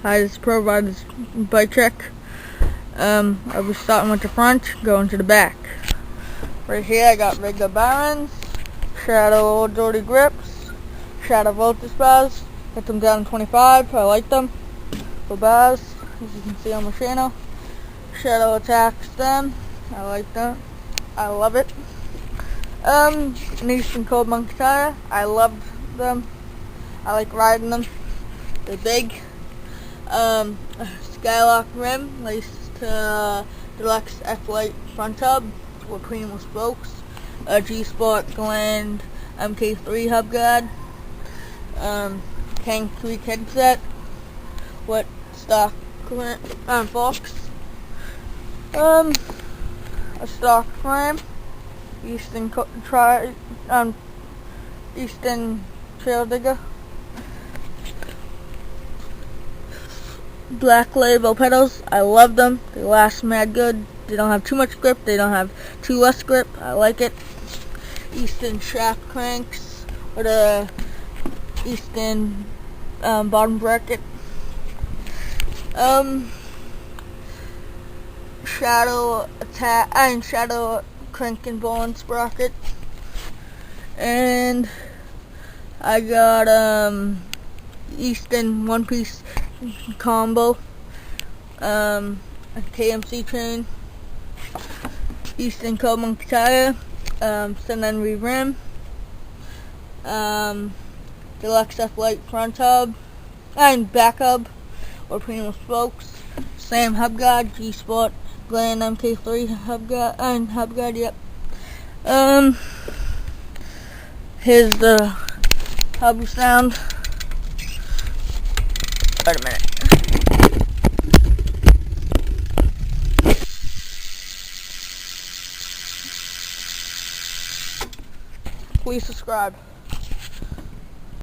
Hi, this is Pro by this bike check. I'll be starting with the front, going to the back. Right here I got regular Barons, Shadow Dirty Grips, Shadow VULTUS bars. Got them down to 25, I like them. For bars, as you can see on my channel. Shadow Attacks them, I like them. I love it. An Eastern Cold Monkey tire, I love them. I like riding them. They're big. SKYLARK rim, laced to DELUXE F-LITE front tub with PRIMO spokes. G-Sport Gland MK3 hub guard. Tank tweak headset with stock forks. A stock frame. Eastern TRILLDIGGER. Black label pedals, I love them. They last mad good. They don't have too much grip, they don't have too less grip. I like it. Eastern shaft cranks with a Eastern bottom bracket. Shadow attack and shadow crank and ball and sprocket. And I got Eastern one piece combo, a KMC chain, Eastern Cold Monkey tire, Sunenry rim, DELUXE F-LITE front hub and back hub or PRIMO spokes, same hub guard, G-Sport Gland MK3 hub guard and hub guard. Yep. Here's the hub sound. Wait a minute. Please subscribe.